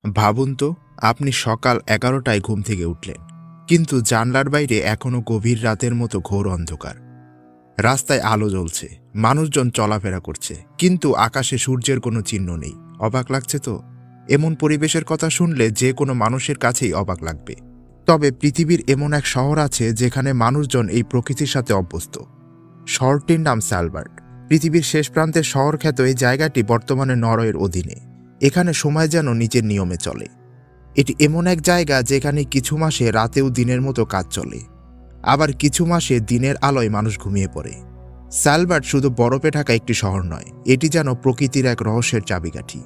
ভাবুন তো, আপনি সকাল 11টায় ঘুম থেকে উঠলেন, কিন্তু জানলার বাইরে এখনো গভীর রাতের মতো ঘোর অন্ধকার। রাস্তায় আলো জ্বলছে, মানুষজন চলাফেরা করছে, কিন্তু আকাশে সূর্যের কোনো চিহ্ন নেই। অবাক লাগছে তো? এমন পরিবেশের কথা শুনলে যে কোনো মানুষের কাছেই অবাক লাগবে। তবে পৃথিবীর এমন এক শহর আছে যেখানে মানুষজন এই প্রকৃতির সাথে অভ্যস্ত। শহরটির নাম স্যালবার্ট। পৃথিবীর শেষ প্রান্তের শহর খ্যাত এই জায়গাটি বর্তমানে নরওয়ের অধীনে। এখানে সময় যেন নিজের নিয়মে চলে। এটি এমন এক জায়গা যেখানে কিছু মাসে রাতেও দিনের মতো কাজ চলে, আবার কিছু মাসে দিনের আলোয় মানুষ ঘুমিয়ে পড়ে। স্যালবার্ট শুধু বরফে ঢাকা একটি শহর নয়, এটি যেন প্রকৃতির এক রহস্যের চাবিকাঠি।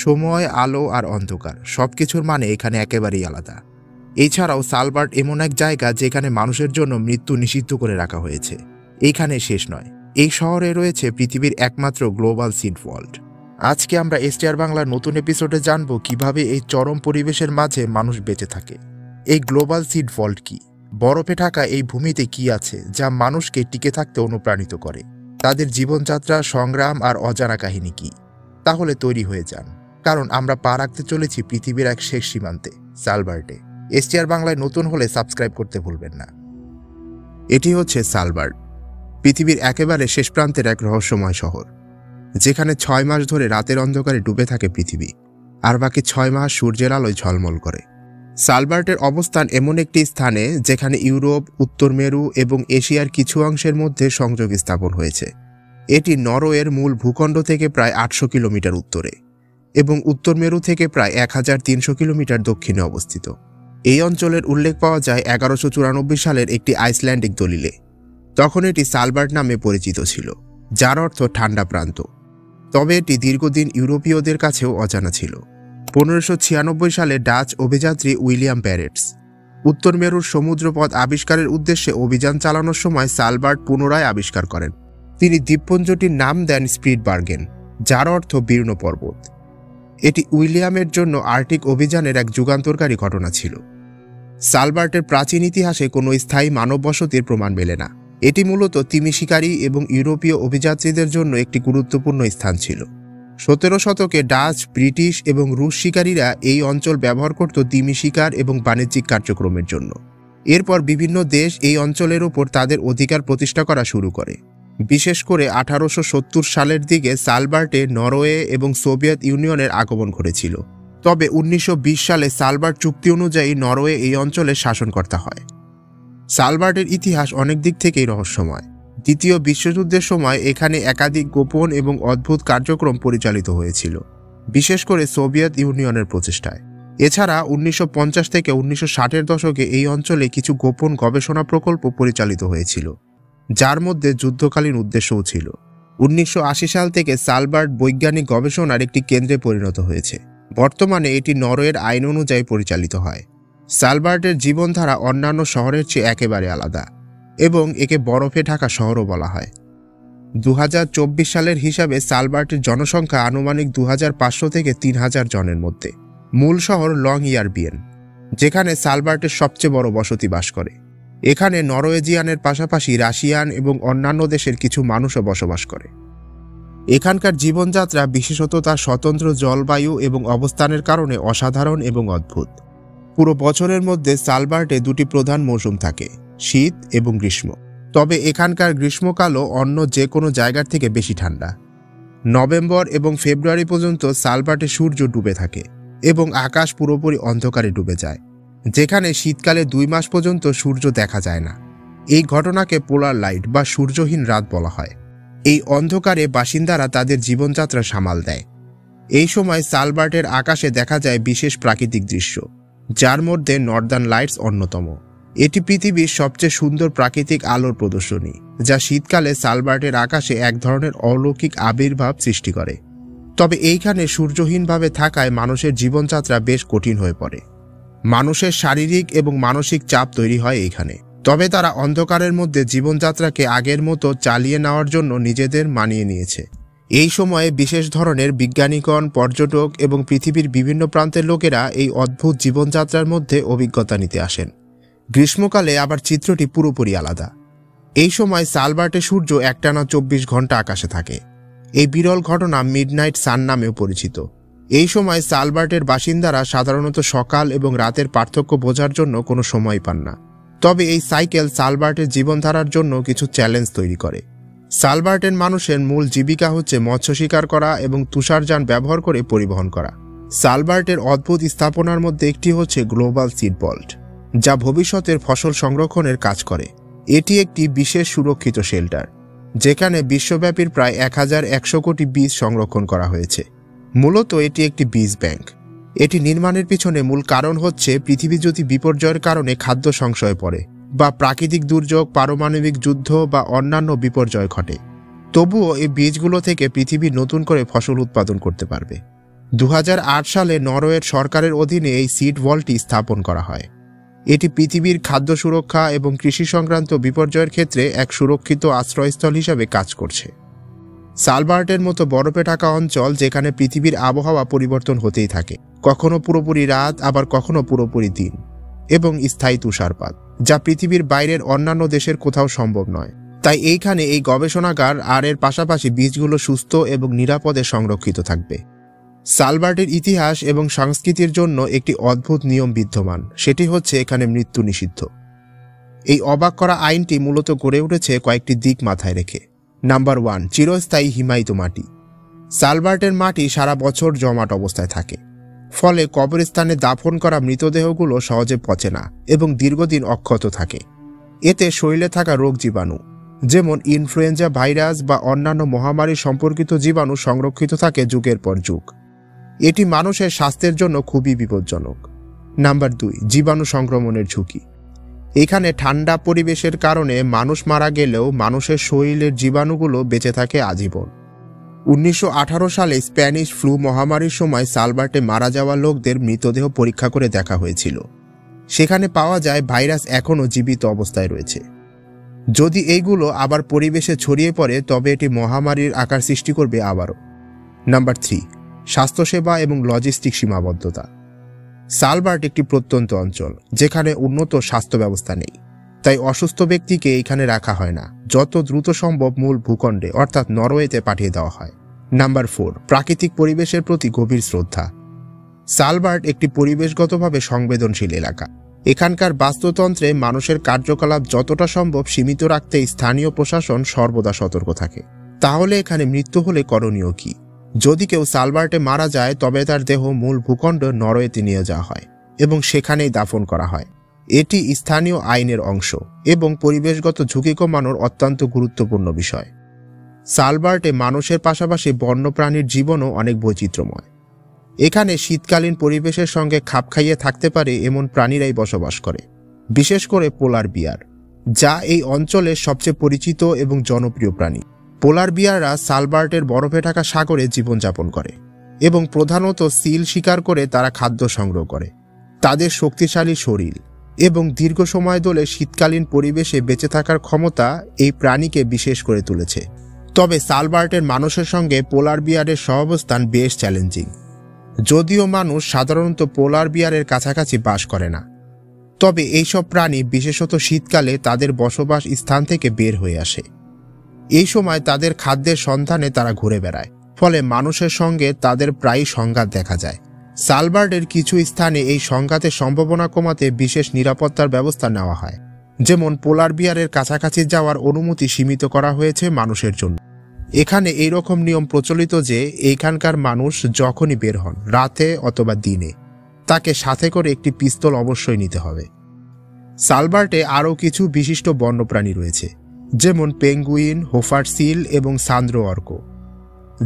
সময়, আলো আর অন্ধকার সবকিছুর মানে এখানে একেবারেই আলাদা। এছাড়াও স্যালবার্ট এমন এক জায়গা যেখানে মানুষের জন্য মৃত্যু নিষিদ্ধ করে রাখা হয়েছে। এইখানে শেষ নয়, এই শহরে রয়েছে পৃথিবীর একমাত্র গ্লোবাল সিড ভল্ট। আজকে আমরা এসটিআর বাংলার নতুন এপিসোডে জানব কিভাবে এই চরম পরিবেশের মাঝে মানুষ বেঁচে থাকে। এই গ্লোবাল সিড ভল্ট কি? বরফে ঢাকা এই ভূমিতে কি আছে যা মানুষকে টিকে থাকতে অনুপ্রাণিত করে? তাদের জীবনযাত্রা, সংগ্রাম আর অজানা কাহিনী কি? তাহলে তৈরি হয়ে যান, কারণ আমরা পা রাখতে চলেছি পৃথিবীর এক শেষ সীমান্তে, স্যালবার্টে। এসটিআর বাংলায় নতুন হলে সাবস্ক্রাইব করতে ভুলবেন না। এটি হচ্ছে স্যালবার্ট, পৃথিবীর একেবারে শেষ প্রান্তের এক রহস্যময় শহর, যেখানে 6 মাস ধরে রাতের অন্ধকারে ডুবে থাকে পৃথিবী, আর বাকি 6 মাস সূর্যের আলোয় ঝলমল করে। স্যালবার্টের অবস্থান এমন একটি স্থানে যেখানে ইউরোপ, উত্তর মেরু এবং এশিয়ার কিছু অংশের মধ্যে সংযোগ স্থাপন হয়েছে। এটি নরওয়ের মূল ভূখণ্ড থেকে প্রায় 800 কিলোমিটার উত্তরে এবং উত্তর মেরু থেকে প্রায় 1300 কিলোমিটার দক্ষিণে অবস্থিত। এই অঞ্চলের উল্লেখ পাওয়া যায় 1194 সালের একটি আইসল্যান্ডিক দলিলে। তখন এটি স্যালবার্ট নামে পরিচিত ছিল, যার অর্থ ঠান্ডা প্রান্ত। তবে এটি দীর্ঘদিন ইউরোপীয়দের কাছেও অজানা ছিল। 1596 সালে ডাচ অভিযাত্রী উইলিয়াম প্যারেটস উত্তর মেরুর সমুদ্রপথ আবিষ্কারের উদ্দেশ্যে অভিযান চালানোর সময় স্যালবার্ট পুনরায় আবিষ্কার করেন। তিনি দ্বীপপুঞ্জটির নাম দেন স্পিটবার্গেন, যার অর্থ বীর্ণ পর্বত। এটি উইলিয়ামের জন্য আর্কটিক অভিযানের এক যুগান্তকারী ঘটনা ছিল। স্যালবার্টের প্রাচীন ইতিহাসে কোনো স্থায়ী মানব বসতির প্রমাণ মেলে না। এটি মূলত তিমি শিকারী এবং ইউরোপীয় অভিযাত্রীদের জন্য একটি গুরুত্বপূর্ণ স্থান ছিল। 17 শতকে ডাচ, ব্রিটিশ এবং রুশ শিকারীরা এই অঞ্চল ব্যবহার করত তিমি শিকার এবং বাণিজ্যিক কার্যক্রমের জন্য। এরপর বিভিন্ন দেশ এই অঞ্চলের ওপর তাদের অধিকার প্রতিষ্ঠা করা শুরু করে। বিশেষ করে 1870 সালের দিকে স্যালবার্টে নরওয়ে এবং সোভিয়েত ইউনিয়নের আগমন ঘটেছিল। তবে 1920 সালে স্যালবার্ট চুক্তি অনুযায়ী নরওয়ে এই অঞ্চলের শাসনকর্তা হয়। স্যালবার্টের ইতিহাস অনেক দিক থেকেই রহস্যময়। দ্বিতীয় বিশ্বযুদ্ধের সময় এখানে একাধিক গোপন এবং অদ্ভুত কার্যক্রম পরিচালিত হয়েছিল, বিশেষ করে সোভিয়েত ইউনিয়নের প্রচেষ্টায়। এছাড়া 1950 থেকে 1960-এর দশকে এই অঞ্চলে কিছু গোপন গবেষণা প্রকল্প পরিচালিত হয়েছিল, যার মধ্যে যুদ্ধকালীন উদ্দেশ্যও ছিল। 1980 সাল থেকে স্যালবার্ট বৈজ্ঞানিক গবেষণার একটি কেন্দ্রে পরিণত হয়েছে। বর্তমানে এটি নরওয়ের আইন অনুযায়ী পরিচালিত হয়। স্যালবার্টের জীবনধারা অন্যান্য শহরের চেয়ে একেবারে আলাদা এবং একে বরফে ঢাকা শহরও বলা হয়। 2024 সালের হিসাবে স্যালবার্টের জনসংখ্যা আনুমানিক 2500 থেকে 3000 জনের মধ্যে। মূল শহর লং ইয়ারবিয়েন, যেখানে স্যালবার্টের সবচেয়ে বড় বসতি বাস করে। এখানে নরওয়েজিয়ানের পাশাপাশি রাশিয়ান এবং অন্যান্য দেশের কিছু মানুষও বসবাস করে। এখানকার জীবনযাত্রা, বিশেষত তার স্বতন্ত্র জলবায়ু এবং অবস্থানের কারণে অসাধারণ এবং অদ্ভুত। পুরো বছরের মধ্যে স্যালবার্টে দুটি প্রধান মৌসুম থাকে, শীত এবং গ্রীষ্ম। তবে এখানকার গ্রীষ্মকালও অন্য যে কোনো জায়গার থেকে বেশি ঠান্ডা। নভেম্বর এবং ফেব্রুয়ারি পর্যন্ত স্যালবার্টে সূর্য ডুবে থাকে এবং আকাশ পুরোপুরি অন্ধকারে ডুবে যায়, যেখানে শীতকালে 2 মাস পর্যন্ত সূর্য দেখা যায় না। এই ঘটনাকে পোলার লাইট বা সূর্যহীন রাত বলা হয়। এই অন্ধকারে বাসিন্দারা তাদের জীবনযাত্রা সামাল দেয়। এই সময় স্যালবার্টের আকাশে দেখা যায় বিশেষ প্রাকৃতিক দৃশ্য, যার মধ্যে নর্দার্ন লাইটস অন্যতম। এটি পৃথিবীর সবচেয়ে সুন্দর প্রাকৃতিক আলোর প্রদর্শনী, যা শীতকালে স্যালবার্টের আকাশে এক ধরনের অলৌকিক আবির্ভাব সৃষ্টি করে। তবে এইখানে সূর্যহীনভাবে থাকায় মানুষের জীবনযাত্রা বেশ কঠিন হয়ে পড়ে। মানুষের শারীরিক এবং মানসিক চাপ তৈরি হয় এইখানে। তবে তারা অন্ধকারের মধ্যে জীবনযাত্রাকে আগের মতো চালিয়ে নেওয়ার জন্য নিজেদের মানিয়ে নিয়েছে। এই সময়ে বিশেষ ধরনের বিজ্ঞানীগণ, পর্যটক এবং পৃথিবীর বিভিন্ন প্রান্তের লোকেরা এই অদ্ভুত জীবনযাত্রার মধ্যে অভিজ্ঞতা নিতে আসেন। গ্রীষ্মকালে আবার চিত্রটি পুরোপুরি আলাদা। এই সময় স্যালবার্টে সূর্য একটানা 24 ঘন্টা আকাশে থাকে। এই বিরল ঘটনা মিডনাইট সান নামেও পরিচিত। এই সময় সালবার্টের বাসিন্দারা সাধারণত সকাল এবং রাতের পার্থক্য বোঝার জন্য কোনো সময় পান না। তবে এই সাইকেল সালবার্টের জীবনধারার জন্য কিছু চ্যালেঞ্জ তৈরি করে। সালবার্টের মানুষের মূল জীবিকা হচ্ছে মৎস্য শিকার করা এবং তুষারযান ব্যবহার করে পরিবহন করা। সালবার্টের অদ্ভুত স্থাপনার মধ্যে একটি হচ্ছে গ্লোবাল সিড ভল্ট, যা ভবিষ্যতের ফসল সংরক্ষণের কাজ করে। এটি একটি বিশেষ সুরক্ষিত শেল্টার, যেখানে বিশ্বব্যাপী প্রায় 1100 কোটি বীজ সংরক্ষণ করা হয়েছে। মূলত এটি একটি বীজ ব্যাংক। এটি নির্মাণের পিছনে মূল কারণ হচ্ছে পৃথিবী যদি বিপর্যয়ের কারণে খাদ্য সংশয়ে পড়ে বা প্রাকৃতিক দুর্যোগ, পারমাণবিক যুদ্ধ বা অন্যান্য বিপর্যয় ঘটে, তবুও এই বীজগুলো থেকে পৃথিবী নতুন করে ফসল উৎপাদন করতে পারবে। 2008 সালে নরওয়ের সরকারের অধীনে এই সিড ভল্টটি স্থাপন করা হয়। এটি পৃথিবীর খাদ্য সুরক্ষা এবং কৃষি সংক্রান্ত বিপর্যয়ের ক্ষেত্রে এক সুরক্ষিত আশ্রয়স্থল হিসাবে কাজ করছে। সালবার্টের মতো বরফে ঢাকা অঞ্চল, যেখানে পৃথিবীর আবহাওয়া পরিবর্তন হতেই থাকে, কখনো পুরোপুরি রাত আবার কখনো পুরোপুরি দিন, এবং স্থায়ী তুষারপাত, যা পৃথিবীর বাইরের অন্যান্য দেশের কোথাও সম্ভব নয়। তাই এইখানে এই গবেষণাগার আর এর পাশাপাশি বীজগুলো সুস্থ এবং নিরাপদে সংরক্ষিত থাকবে। সালবার্টের ইতিহাস এবং সংস্কৃতির জন্য একটি অদ্ভুত নিয়ম বিদ্যমান, সেটি হচ্ছে এখানে মৃত্যু নিষিদ্ধ। এই অবাক করা আইনটি মূলত গড়ে উঠেছে কয়েকটি দিক মাথায় রেখে। নাম্বার 1, চিরস্থায়ী হিমায়িত মাটি। সালবার্টের মাটি সারা বছর জমাট অবস্থায় থাকে, ফলে কবরস্থানে দাফন করা মৃতদেহগুলো সহজে পচে না এবং দীর্ঘদিন অক্ষত থাকে। এতে শরীরে থাকা রোগ জীবাণু, যেমন ইনফ্লুয়েঞ্জা ভাইরাস বা অন্যান্য মহামারী সম্পর্কিত জীবাণু সংরক্ষিত থাকে যুগের পর যুগ। এটি মানুষের স্বাস্থ্যের জন্য খুবই বিপজ্জনক। নাম্বার 2, জীবাণু সংক্রমণের ঝুঁকি। এখানে ঠান্ডা পরিবেশের কারণে মানুষ মারা গেলেও মানুষের শরীরের জীবাণুগুলো বেঁচে থাকে আজীবন। 1918 সালে স্প্যানিশ ফ্লু মহামারীর সময় সালবার্টে মারা যাওয়া লোকদের মৃতদেহ পরীক্ষা করে দেখা হয়েছিল। সেখানে পাওয়া যায় ভাইরাস এখনও জীবিত অবস্থায় রয়েছে। যদি এইগুলো আবার পরিবেশে ছড়িয়ে পড়ে, তবে এটি মহামারীর আকার সৃষ্টি করবে আবারও। নাম্বার 3, স্বাস্থ্যসেবা এবং লজিস্টিক সীমাবদ্ধতা। সালবার্ট একটি প্রত্যন্ত অঞ্চল, যেখানে উন্নত স্বাস্থ্য ব্যবস্থা নেই, তাই অসুস্থ ব্যক্তিকে এখানে রাখা হয় না, যত দ্রুত সম্ভব মূল ভূখণ্ডে অর্থাৎ নরওয়েতে পাঠিয়ে দেওয়া হয়। নাম্বার 4, প্রাকৃতিক পরিবেশের প্রতি গভীর শ্রদ্ধা। সালবার্ট একটি পরিবেশগতভাবে সংবেদনশীল এলাকা। এখানকার বাস্তুতন্ত্রে মানুষের কার্যকলাপ যতটা সম্ভব সীমিত রাখতে স্থানীয় প্রশাসন সর্বদা সতর্ক থাকে। তাহলে এখানে মৃত্যু হলে করণীয় কি? যদি কেউ সালবার্টে মারা যায়, তবে তার দেহ মূল ভূখণ্ড নরওয়েতে নিয়ে যাওয়া হয় এবং সেখানেই দাফন করা হয়। এটি স্থানীয় আইনের অংশ এবং পরিবেশগত ঝুঁকি কমানোর অত্যন্ত গুরুত্বপূর্ণ বিষয়। সালবার্টে মানুষের পাশাপাশি বন্যপ্রাণীর জীবনও অনেক বৈচিত্র্যময়। এখানে শীতকালীন পরিবেশের সঙ্গে খাপ খাইয়ে থাকতে পারে এমন প্রাণীরাই বসবাস করে, বিশেষ করে পোলার বিয়ার, যা এই অঞ্চলের সবচেয়ে পরিচিত এবং জনপ্রিয় প্রাণী। পোলার বিয়াররা সালবার্টের বরফে ঢাকা সাগরে জীবনযাপন করে এবং প্রধানত সিল শিকার করে তারা খাদ্য সংগ্রহ করে। তাদের শক্তিশালী শরীর এবং দীর্ঘ সময় ধরে শীতকালীন পরিবেশে বেঁচে থাকার ক্ষমতা এই প্রাণীকে বিশেষ করে তুলেছে। তবে সালবার্টের মানুষের সঙ্গে পোলার বিয়ারের সহাবস্থান বেশ চ্যালেঞ্জিং। যদিও মানুষ সাধারণত পোলার বিয়ারের কাছাকাছি বাস করে না, তবে এইসব প্রাণী বিশেষত শীতকালে তাদের বসবাস স্থান থেকে বের হয়ে আসে। এই সময় তাদের খাদ্যের সন্ধানে তারা ঘুরে বেড়ায়, ফলে মানুষের সঙ্গে তাদের প্রায়ই সংঘাত দেখা যায়। সালবার্টের কিছু স্থানে এই সংঘাতের সম্ভাবনা কমাতে বিশেষ নিরাপত্তার ব্যবস্থা নেওয়া হয়, যেমন পোলার বিয়ারের কাছাকাছি যাওয়ার অনুমতি সীমিত করা হয়েছে মানুষের জন্য। এখানে এইরকম নিয়ম প্রচলিত যে এইখানকার মানুষ যখনই বের হন, রাতে অথবা দিনে, তাকে সাথে করে একটি পিস্তল অবশ্যই নিতে হবে। সালবার্টে আরও কিছু বিশিষ্ট বন্যপ্রাণী রয়েছে, যেমন পেঙ্গুইন, হোফার সিল এবং সান্দ্রো অর্ক,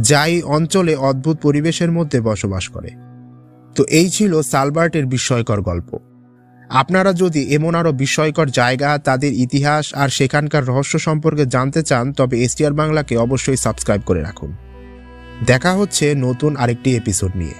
যা এই অঞ্চলে অদ্ভুত পরিবেশের মধ্যে বসবাস করে। তো এই ছিল সালবার্টের বিস্ময়কর গল্প। আপনারা যদি এমন আরও বিস্ময়কর জায়গা, তাদের ইতিহাস আর সেখানকার রহস্য সম্পর্কে জানতে চান, তবে এসটিআর বাংলাকে অবশ্যই সাবস্ক্রাইব করে রাখুন। দেখা হচ্ছে নতুন আরেকটি এপিসোড নিয়ে।